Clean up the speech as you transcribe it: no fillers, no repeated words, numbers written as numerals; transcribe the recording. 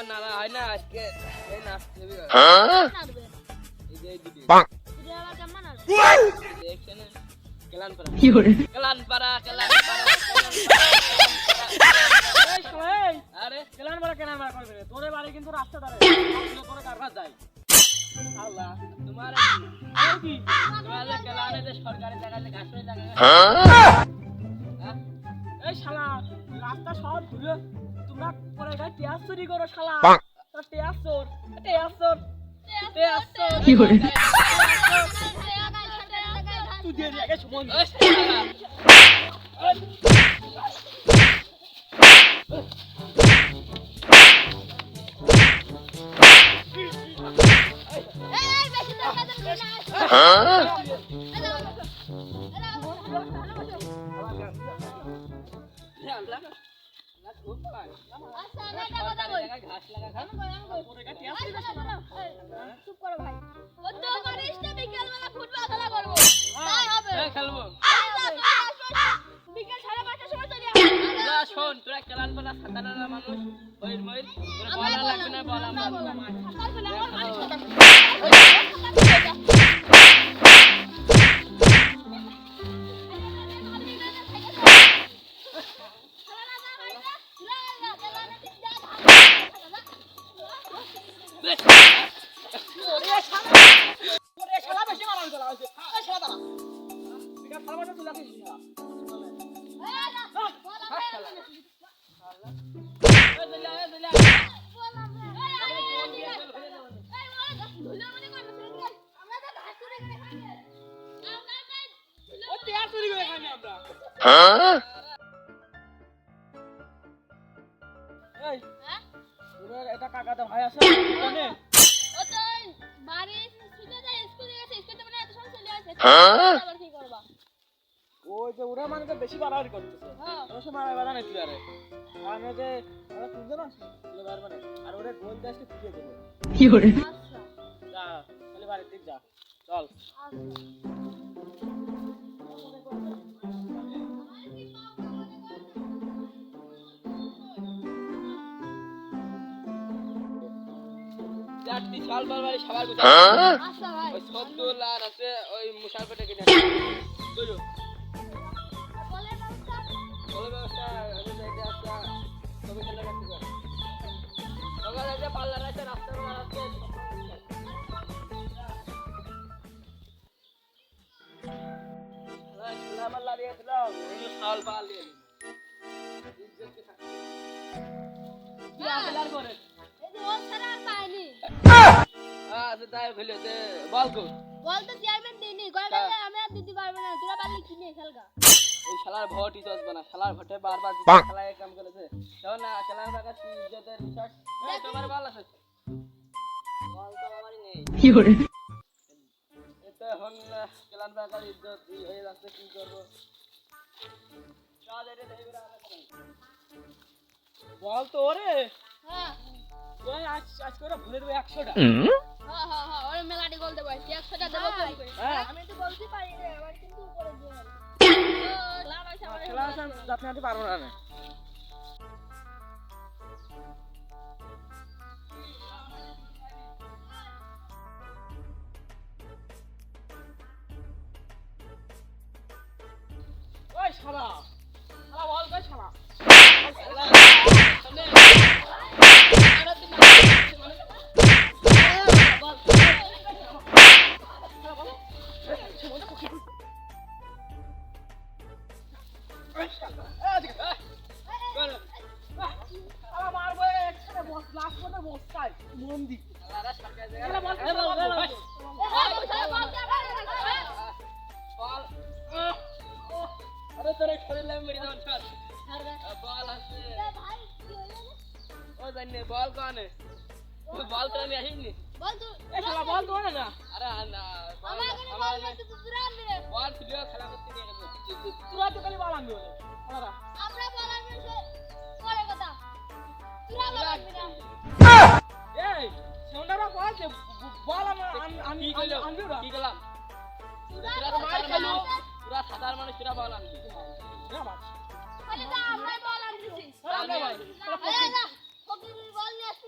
আমার নানা হয় না আজকে এই নাচতে হবে এই যে দিদি দেখছেন কেলানপাড়া আরে কেলানপাড়া করবে তোরে বাড়ি কিন্তু রাস্তা ধারে করে কারবার যায় আল্লাহ তোমার কি তোমাদের কেলানে যে সরকারি জায়গাতে ঘাসে জায়গা এই শালা রাস্তা সব ঘুরে তোমরা পরে গায় টিয়াস চুরি করো শালা তোর টিয়াস চোর কি করে তুই দিয়ে আগে সময় শোন তোরা কেলানপাড়া সাতারা মানুষ ওই বলা লাগবে না বলা এটা কাকাতে ভাই আছে ওখানে ও তো বাড়ি ছুটে যায় স্কুলে গেছে স্কুলে মানে এত সময় চলে আসে আবার কি করবা ওই যে ওরা মানে তো বেশি বাড়াবাড়ি করতেছে হ্যাঁ ওর সময় বাড়া নাই তুই আরে আমি যে ওরা তুলতে না তুলে পারবে না আর ওরে গোল দিয়ে আসলে ফুটিয়ে দেব কি করে আচ্ছা যা তাহলে বাড়ির দিক যা চল চারটি শাল বারবারে সবার গুছা আচ্ছা ভাই ওই সদ্দুল আর আছে ওই মুসাফেটে কিনে বুঝো বলে ব্যবস্থা আমি যাইতে আসা তুমি চলে গেছে ওখানে যে পাল্লার আছে রাস্তা বড় আছে আল্লাহ আমার লাগিয়ে দিলাম এই শাল পাল দিয়ে ইজ্জত কে থাকে কি আপলার করে ও ছাড়া আর পাইনি আচ্ছা তাই হলো যে বলকো বলতে চেয়ারম্যান দিনি গয়বালে আমি আর দিতে পারবো না তোরা পারলি কিনে খেলগা এই শালার ভোটই চলবে না শালার ভোটে বারবার খেলায় কাম করেছে দাও না খেলার বাগা ইজ্জতের রিসার্চ এই তোমার বল আছে বল তো আমারই নেই কি করে এটা হন খেলার বাগা ইজ্জত হয়ে যাচ্ছে কি করব কাজ এটা দেই বল তো ওরে হ্যাঁ ওই আজ করে ভরে দেব 100 টাকা হ্যাঁ হ্যাঁ হ্যাঁ ওরে মেলাটি বলতে পারি 100 টাকা দেব কম করে আমি তো বলতে পারি রে আমার কিন্তু উপরে দিয়ে খেলা আছে আপনি আনতে পারবো না ওই শালা শালা বল কই শালা বল কানে বল তো আমি আসিনি বল তো এ শালা বল তো না আরে না আমার কাছে বল তো তুই আনবি রে বল তুই খেলা করতে নিয়ে গেছিস তুই তো খালি বল আনবি ওরা আমরা বল আনবি পরে কথা তুই বল আনবি না এই সোনারা বল যে বল আমি আনবি না কি গেলাম তোরা তো মার খেলু তোরা সাধারণ মানুষ তোরা বল আনবি না বাস তাহলে আমরা বল আনতেছি আমরা বল ফকির বল নিয়ে আসছি